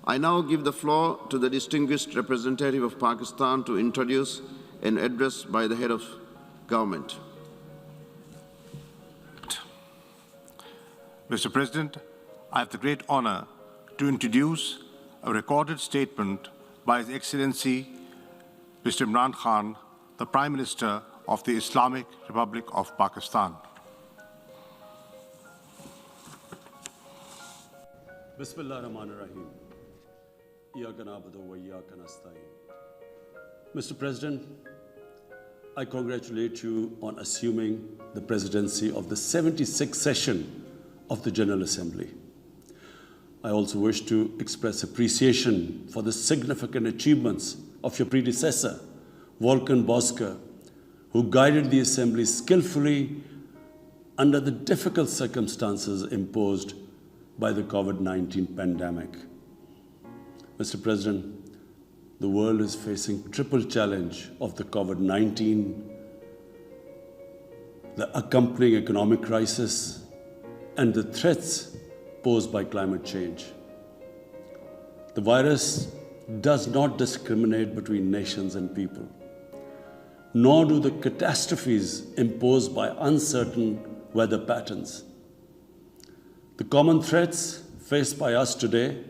I now give the floor to the distinguished representative of Pakistan to introduce an address by the head of government. Mr. President, I have the great honor to introduce a recorded statement by His Excellency Mr. Imran Khan, the Prime Minister of the Islamic Republic of Pakistan. Bismillah ar-Rahman ar-Rahim. Mr. President, I congratulate you on assuming the presidency of the 76th session of the General Assembly. I also wish to express appreciation for the significant achievements of your predecessor, Volkan Bozkır, who guided the Assembly skillfully under the difficult circumstances imposed by the COVID-19 pandemic. Mr. President, the world is facing triple challenge of the COVID-19, the accompanying economic crisis, and the threats posed by climate change. The virus does not discriminate between nations and people, nor do the catastrophes imposed by uncertain weather patterns. The common threats faced by us today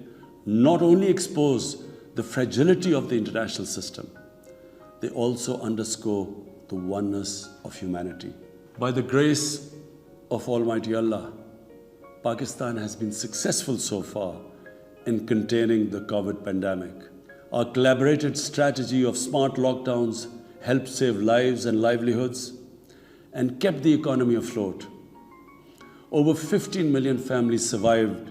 not only expose the fragility of the international system, they also underscore the oneness of humanity. By the grace of Almighty Allah, Pakistan has been successful so far in containing the COVID pandemic. Our collaborated strategy of smart lockdowns helped save lives and livelihoods and kept the economy afloat. Over 15 million families survived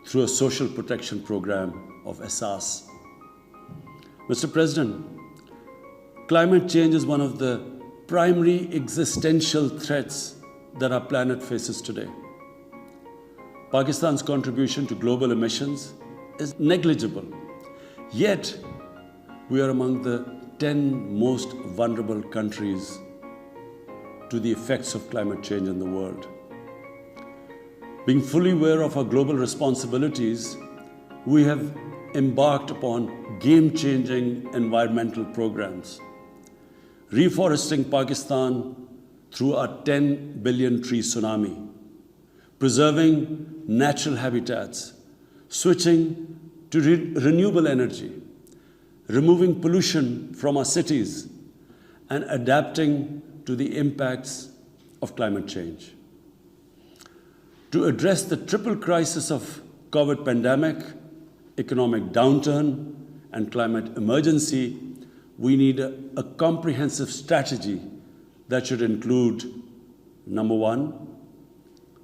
through a social protection program of ASAS. Mr. President, climate change is one of the primary existential threats that our planet faces today. Pakistan's contribution to global emissions is negligible, yet we are among the 10 most vulnerable countries to the effects of climate change in the world. Being fully aware of our global responsibilities, we have embarked upon game-changing environmental programs, reforesting Pakistan through our 10 billion tree tsunami, preserving natural habitats, switching to renewable energy, removing pollution from our cities, and adapting to the impacts of climate change. To address the triple crisis of COVID pandemic, economic downturn, and climate emergency, we need a comprehensive strategy that should include, number one,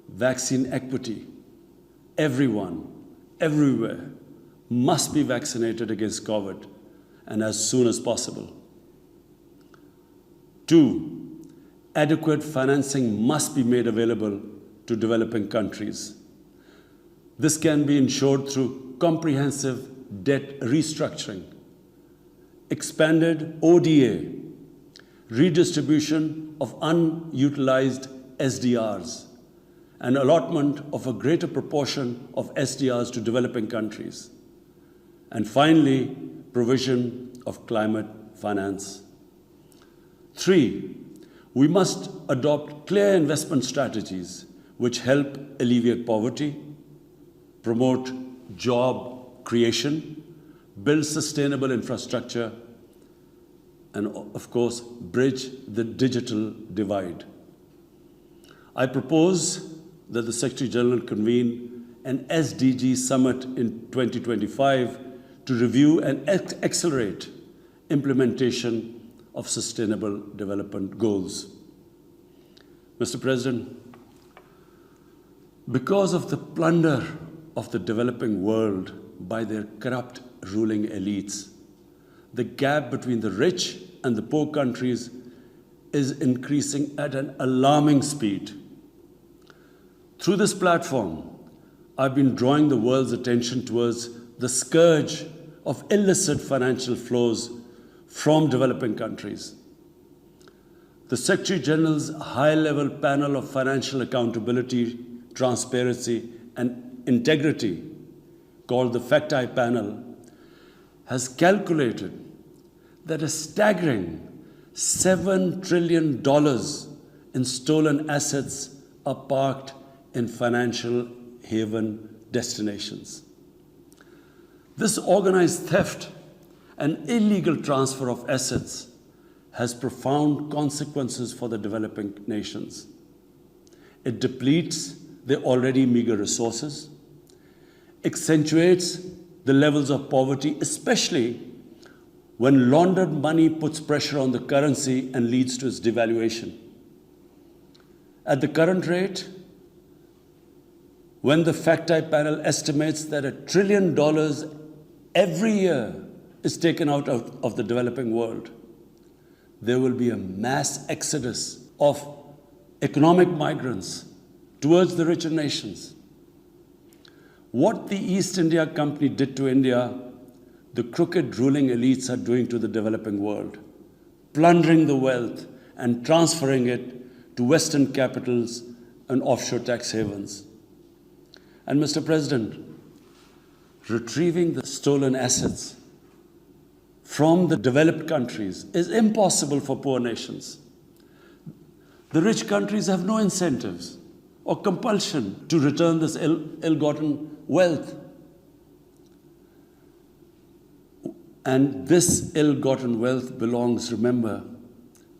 vaccine equity. Everyone, everywhere, must be vaccinated against COVID, and as soon as possible. Two, adequate financing must be made available to developing countries. This can be ensured through comprehensive debt restructuring, expanded ODA, redistribution of unutilized SDRs, and allotment of a greater proportion of SDRs to developing countries. And finally, provision of climate finance. Three, we must adopt clear investment strategies which help alleviate poverty, promote job creation, build sustainable infrastructure, and of course, bridge the digital divide. I propose that the Secretary General convene an SDG summit in 2025 to review and accelerate implementation of sustainable development goals. Mr. President, because of the plunder of the developing world by their corrupt ruling elites, the gap between the rich and the poor countries is increasing at an alarming speed. Through this platform, I've been drawing the world's attention towards the scourge of illicit financial flows from developing countries. The Secretary General's high-level panel of financial accountability, transparency, and integrity called the Facti Panel, has calculated that a staggering $7 trillion in stolen assets are parked in financial haven destinations. This organized theft and illegal transfer of assets has profound consequences for the developing nations. It depletes their already meager resources, accentuates the levels of poverty, especially when laundered money puts pressure on the currency and leads to its devaluation. At the current rate, when the Facti Panel estimates that $1 trillion every year is taken out of the developing world, there will be a mass exodus of economic migrants towards the richer nations. What the East India Company did to India, the crooked ruling elites are doing to the developing world, plundering the wealth and transferring it to Western capitals and offshore tax havens. And Mr. President, retrieving the stolen assets from the developed countries is impossible for poor nations. The rich countries have no incentives or compulsion to return this ill-gotten wealth. And this ill-gotten wealth belongs, remember,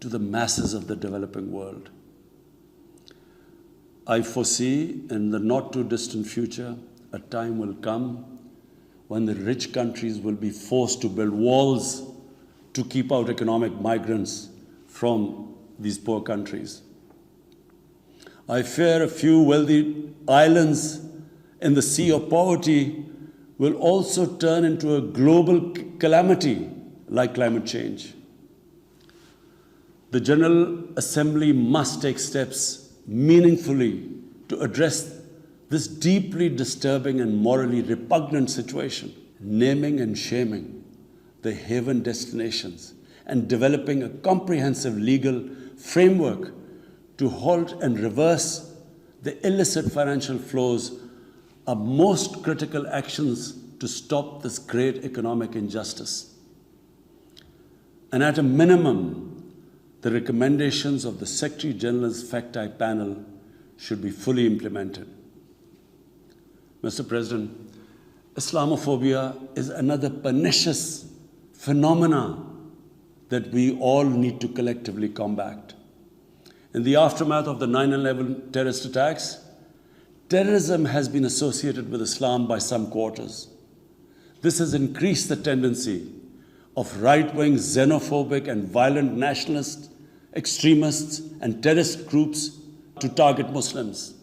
to the masses of the developing world. I foresee in the not-too-distant future, a time will come when the rich countries will be forced to build walls to keep out economic migrants from these poor countries. I fear a few wealthy islands in the sea of poverty will also turn into a global calamity like climate change. The General Assembly must take steps meaningfully to address this deeply disturbing and morally repugnant situation, naming and shaming the haven destinations and developing a comprehensive legal framework to halt and reverse the illicit financial flows are most critical actions to stop this great economic injustice. And at a minimum, the recommendations of the Secretary General's Facti Panel should be fully implemented. Mr. President, Islamophobia is another pernicious phenomenon that we all need to collectively combat. In the aftermath of the 9/11 terrorist attacks, terrorism has been associated with Islam by some quarters. This has increased the tendency of right-wing, xenophobic and violent nationalists, extremists and terrorist groups to target Muslims.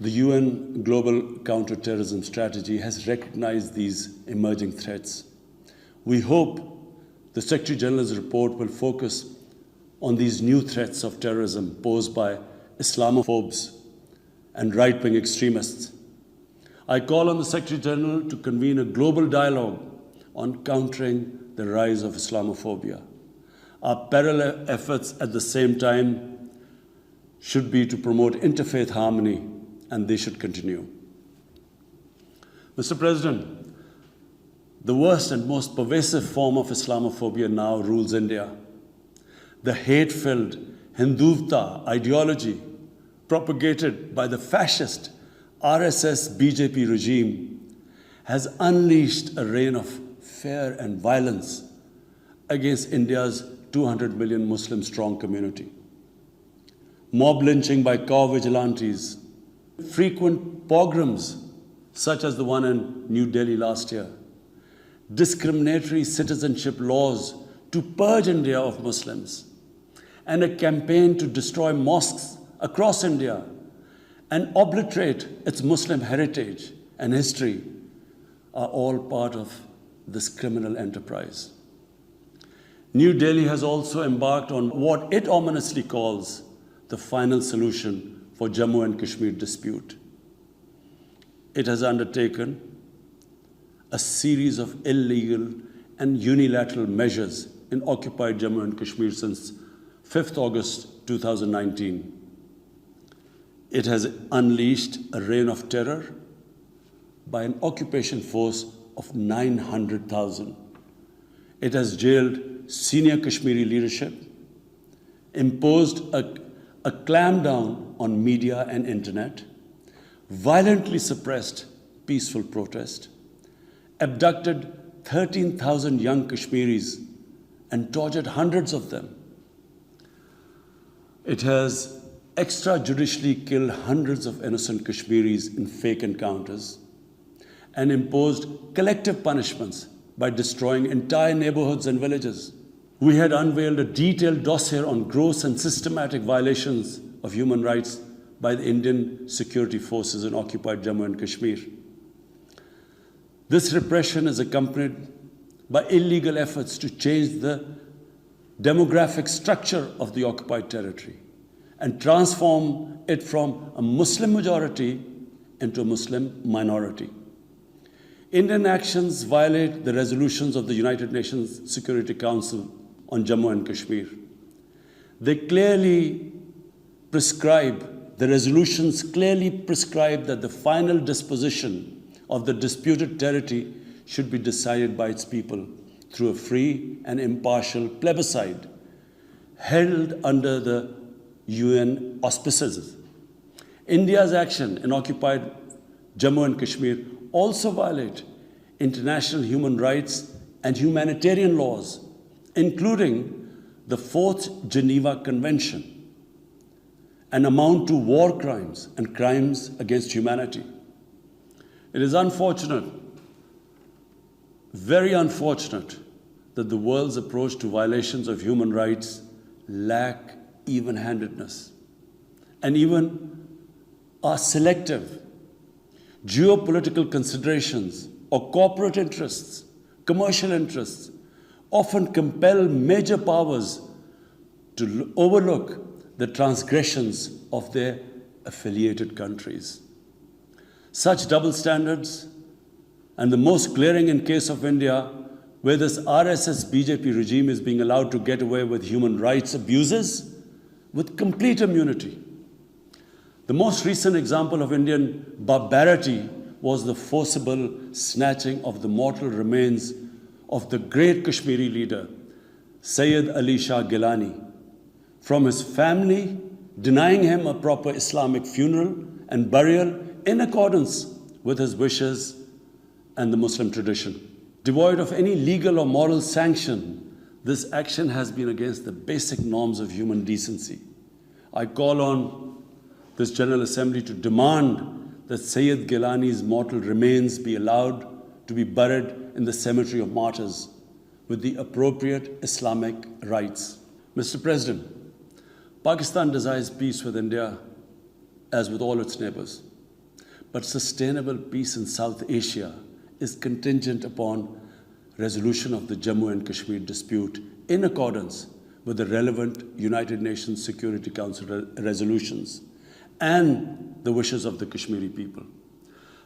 The UN Global Counterterrorism Strategy has recognized these emerging threats. We hope the Secretary General's report will focus on these new threats of terrorism posed by Islamophobes and right-wing extremists. I call on the Secretary General to convene a global dialogue on countering the rise of Islamophobia. Our parallel efforts at the same time should be to promote interfaith harmony, and they should continue. Mr. President, the worst and most pervasive form of Islamophobia now rules India. The hate-filled Hindutva ideology propagated by the fascist RSS BJP regime has unleashed a reign of fear and violence against India's 200 million Muslim-strong community. Mob lynching by cow vigilantes, frequent pogroms such as the one in New Delhi last year, discriminatory citizenship laws to purge India of Muslims, and a campaign to destroy mosques across India and obliterate its Muslim heritage and history are all part of this criminal enterprise. New Delhi has also embarked on what it ominously calls the final solution for Jammu and Kashmir dispute. It has undertaken a series of illegal and unilateral measures in occupied Jammu and Kashmir since 5th August 2019. It has unleashed a reign of terror, by an occupation force of 900,000. It has jailed senior Kashmiri leadership, imposed a clampdown on media and internet, violently suppressed peaceful protest, abducted 13,000 young Kashmiris and tortured hundreds of them. It has extrajudicially killed hundreds of innocent Kashmiris in fake encounters and imposed collective punishments by destroying entire neighborhoods and villages. We had unveiled a detailed dossier on gross and systematic violations of human rights by the Indian security forces in occupied Jammu and Kashmir. This repression is accompanied by illegal efforts to change the demographic structure of the occupied territory and transform it from a Muslim majority into a Muslim minority. Indian actions violate the resolutions of the United Nations Security Council on Jammu and Kashmir. They clearly prescribe, the resolutions clearly prescribe that the final disposition of the disputed territory should be decided by its people through a free and impartial plebiscite held under the UN auspices. India's action in occupied Jammu and Kashmir also violate international human rights and humanitarian laws, including the 4th Geneva Convention, and amount to war crimes and crimes against humanity. It is unfortunate, very unfortunate, that the world's approach to violations of human rights lack even-handedness and even are selective. Geopolitical considerations or corporate interests, commercial interests, often compel major powers to overlook the transgressions of their affiliated countries. Such double standards, and the most glaring in case of India, where this RSS-BJP regime is being allowed to get away with human rights abuses with complete immunity. The most recent example of Indian barbarity was the forcible snatching of the mortal remains of the great Kashmiri leader, Sayyid Ali Shah Gilani, from his family, denying him a proper Islamic funeral and burial in accordance with his wishes and the Muslim tradition. Devoid of any legal or moral sanction, this action has been against the basic norms of human decency. I call on this General Assembly to demand that Sayyid Gilani's mortal remains be allowed to be buried in the cemetery of martyrs with the appropriate Islamic rites. Mr. President, Pakistan desires peace with India as with all its neighbors. But sustainable peace in South Asia is contingent upon resolution of the Jammu and Kashmir dispute in accordance with the relevant United Nations Security Council resolutions and the wishes of the Kashmiri people.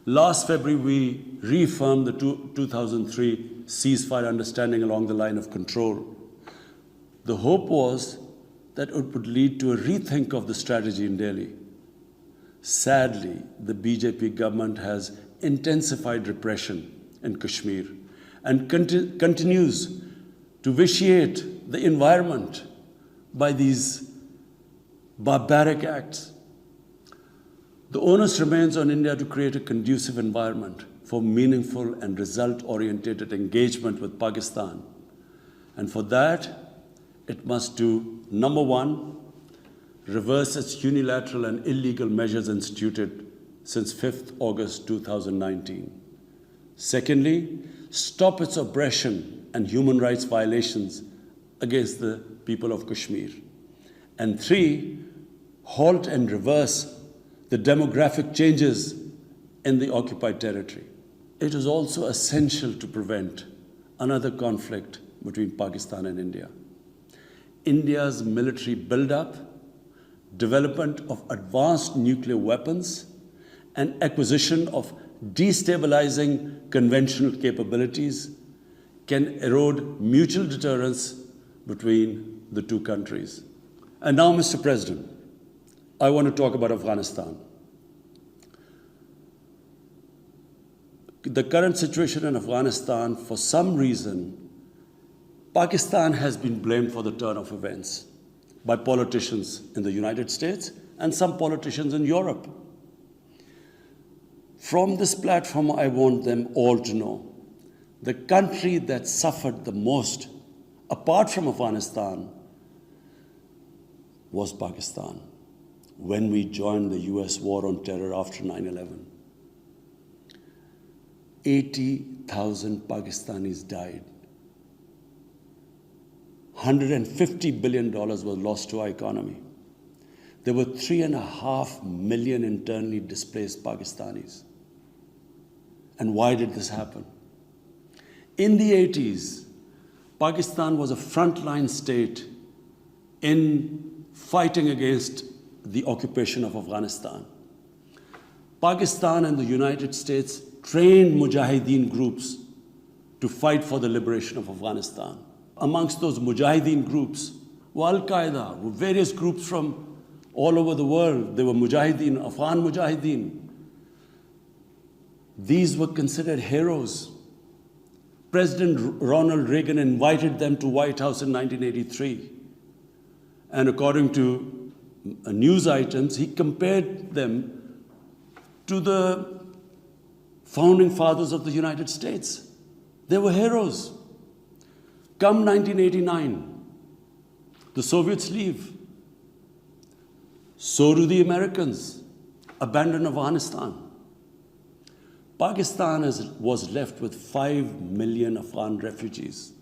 Last February, we reaffirmed the 2003 ceasefire understanding along the line of control. The hope was that it would lead to a rethink of the strategy in Delhi. Sadly, the BJP government has intensified repression in Kashmir and continues to vitiate the environment by these barbaric acts. The onus remains on India to create a conducive environment for meaningful and result-oriented engagement with Pakistan. And for that, it must do, number one, reverse its unilateral and illegal measures instituted since 5th August 2019. Secondly, stop its oppression and human rights violations against the people of Kashmir. And three, halt and reverse the demographic changes in the occupied territory. It is also essential to prevent another conflict between Pakistan and India. India's military buildup, development of advanced nuclear weapons, and acquisition of destabilizing conventional capabilities can erode mutual deterrence between the two countries. And now, Mr. President, I want to talk about Afghanistan. the current situation in Afghanistan, for some reason, Pakistan has been blamed for the turn of events by politicians in the United States and some politicians in Europe. From this platform, I want them all to know the country that suffered the most, apart from Afghanistan, was Pakistan when we joined the US war on terror after 9/11. 80,000 Pakistanis died. $150 billion was lost to our economy. There were 3.5 million internally displaced Pakistanis. And why did this happen? In the 80s, Pakistan was a frontline state in fighting against the occupation of Afghanistan. Pakistan and the United States trained mujahideen groups to fight for the liberation of Afghanistan. Amongst those mujahideen groups were Al-Qaeda, were various groups from all over the world. They were mujahideen, Afghan mujahideen. These were considered heroes. President Ronald Reagan invited them to White House in 1983. And according to news items, he compared them to the founding fathers of the United States. They were heroes. Come 1989, the Soviets leave. So do the Americans, abandon Afghanistan. Pakistan was left with 5 million Afghan refugees.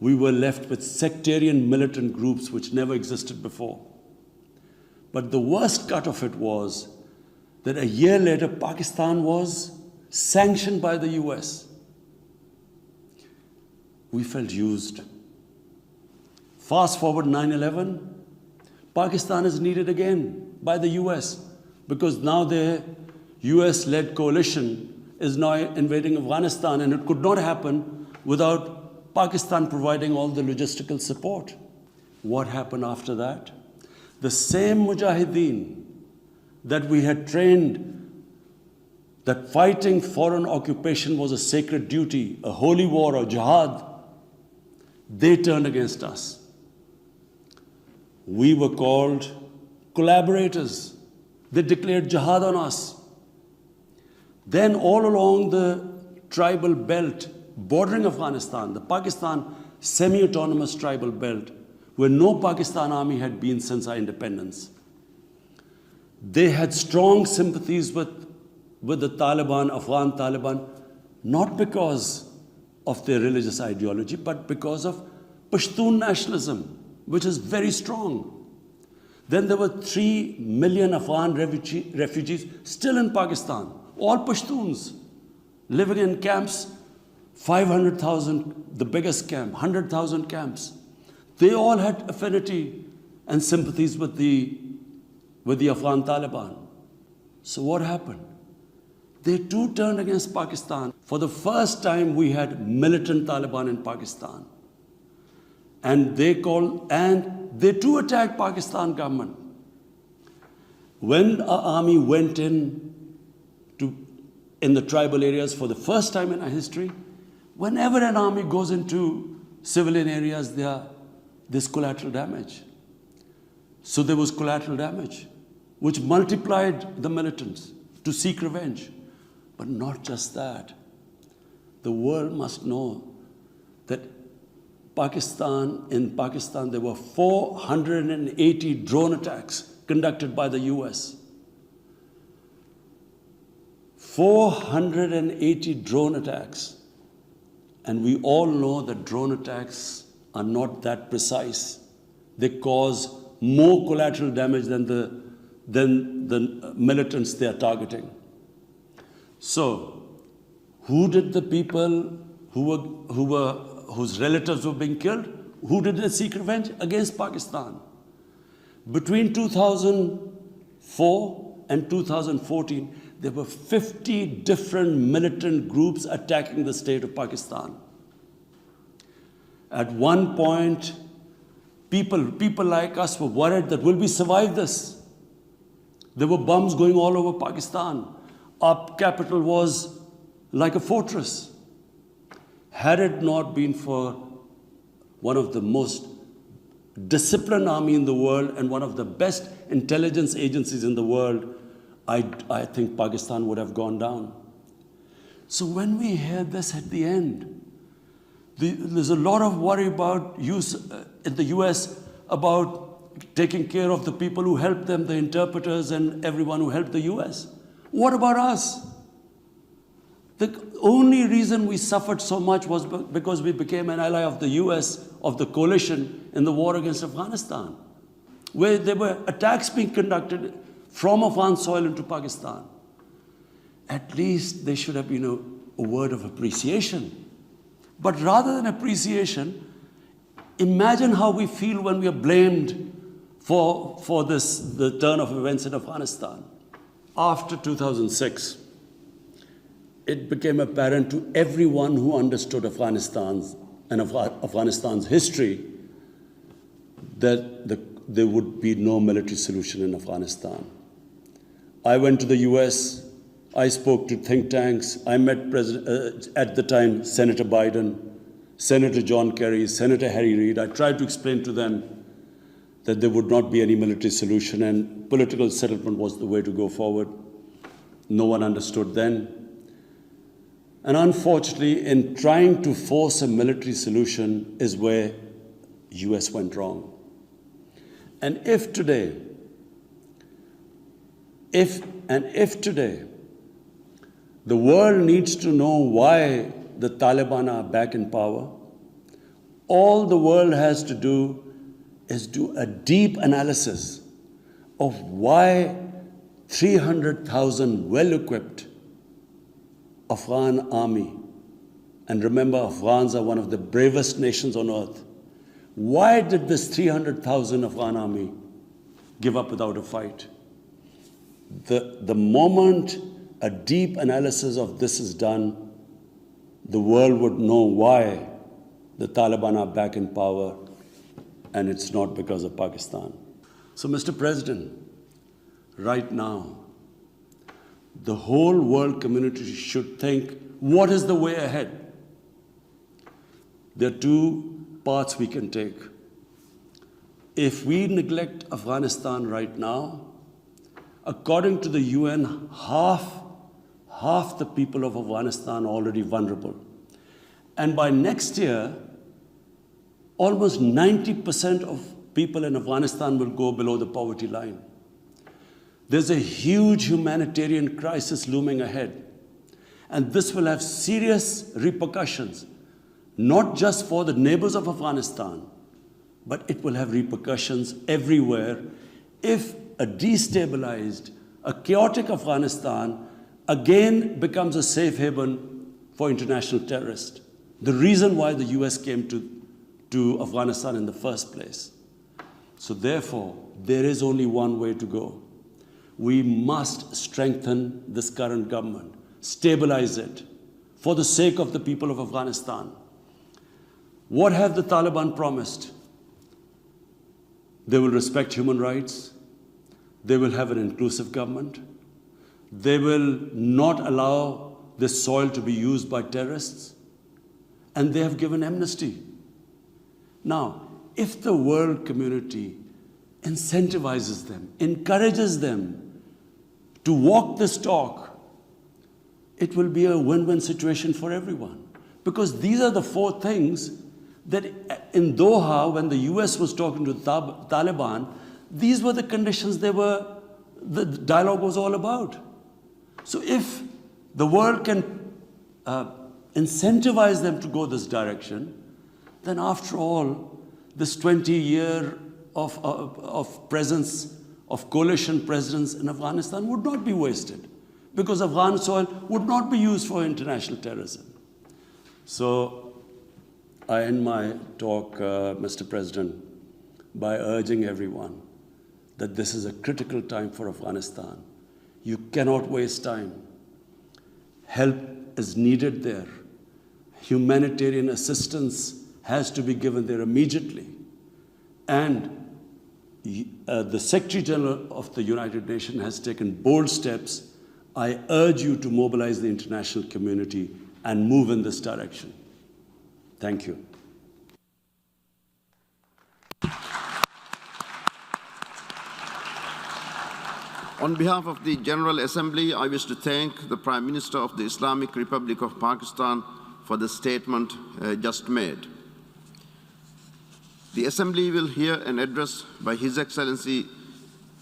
We were left with sectarian militant groups which never existed before. But the worst cut of it was that a year later, Pakistan was sanctioned by the US. We felt used. Fast forward 9/11, Pakistan is needed again by the US because now their US-led coalition is now invading Afghanistan, and it could not happen without Pakistan providing all the logistical support. What happened after that? The same mujahideen that we had trained that fighting foreign occupation was a sacred duty, a holy war or jihad, they turned against us. We were called collaborators. They declared jihad on us. Then all along the tribal belt bordering Afghanistan, the Pakistan semi-autonomous tribal belt, where no Pakistan army had been since our independence, they had strong sympathies with the Taliban, Afghan Taliban, not because of their religious ideology, but because of Pashtun nationalism, which is very strong. Then there were 3 million Afghan refugees still in Pakistan, all Pashtuns, living in camps, 500,000, the biggest camp, 100,000 camps. They all had affinity and sympathies with the Afghan Taliban. So what happened? They too turned against Pakistan. For the first time, we had militant Taliban in Pakistan. And they too attacked Pakistan government. When our army went in the tribal areas for the first time in our history, whenever an army goes into civilian areas, there's collateral damage. So there was collateral damage, which multiplied the militants to seek revenge. But not just that. The world must know that in Pakistan, there were 480 drone attacks conducted by the US. 480 drone attacks. And we all know that drone attacks are not that precise. They cause more collateral damage than the militants they are targeting. So, who did the people whose relatives were being killed? Who did they seek revenge? Against Pakistan. Between 2004 and 2014, there were 50 different militant groups attacking the state of Pakistan. At one point, people like us were worried that will we survive this? There were bombs going all over Pakistan. Our capital was like a fortress. Had it not been for one of the most disciplined army in the world and one of the best intelligence agencies in the world, I think Pakistan would have gone down. So when we hear this at the end, there's a lot of worry about in the US about taking care of the people who helped them, the interpreters and everyone who helped the US. What about us? The only reason we suffered so much was because we became an ally of the US, of the coalition in the war against Afghanistan, where there were attacks being conducted from Afghan soil into Pakistan. At least there should have been a word of appreciation. But rather than appreciation, imagine how we feel when we are blamed for the turn of events in Afghanistan. After 2006, it became apparent to everyone who understood Afghanistan's history that there would be no military solution in Afghanistan. I went to the US, I spoke to think tanks, I met at the time Senator Biden, Senator John Kerry, Senator Harry Reid. I tried to explain to them that there would not be any military solution and political settlement was the way to go forward. No one understood then. And unfortunately, in trying to force a military solution is where US went wrong. And if today, the world needs to know why the Taliban are back in power, all the world has to do is do a deep analysis of why 300,000 well-equipped Afghan army, and remember, Afghans are one of the bravest nations on earth. Why did this 300,000 Afghan army give up without a fight? The moment a deep analysis of this is done, the world would know why the Taliban are back in power, and it's not because of Pakistan. So, Mr. President, right now, the whole world community should think, what is the way ahead? There are two paths we can take. If we neglect Afghanistan right now, according to the UN, half the people of Afghanistan are already vulnerable. And by next year, almost 90% of people in Afghanistan will go below the poverty line. There's a huge humanitarian crisis looming ahead. And this will have serious repercussions, not just for the neighbors of Afghanistan, but it will have repercussions everywhere if a destabilized, a chaotic Afghanistan again becomes a safe haven for international terrorists. The reason why the US came to Afghanistan in the first place. So therefore, there is only one way to go. We must strengthen this current government, stabilize it, for the sake of the people of Afghanistan. What have the Taliban promised? They will respect human rights. They will have an inclusive government. They will not allow this soil to be used by terrorists. And they have given amnesty. Now, if the world community incentivizes them, encourages them to walk this talk, it will be a win-win situation for everyone. Because these are the four things that in Doha, when the US was talking to the Taliban, these were the conditions the dialogue was all about. So if the world can incentivize them to go this direction, then after all, this 20-year of presence, of coalition presence in Afghanistan would not be wasted, because Afghan soil would not be used for international terrorism. So I end my talk, Mr. President, by urging everyone that this is a critical time for Afghanistan. You cannot waste time. Help is needed there. Humanitarian assistance has to be given there immediately. And the Secretary General of the United Nations has taken bold steps I urge you to mobilize the international community and move in this direction. Thank you. On behalf of the General Assembly, I wish to thank the Prime Minister of the Islamic Republic of Pakistan for the statement just made. The Assembly will hear an address by His Excellency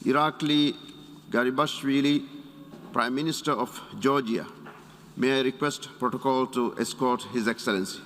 Irakli Garibashvili, Prime Minister of Georgia. May I request protocol to escort His Excellency.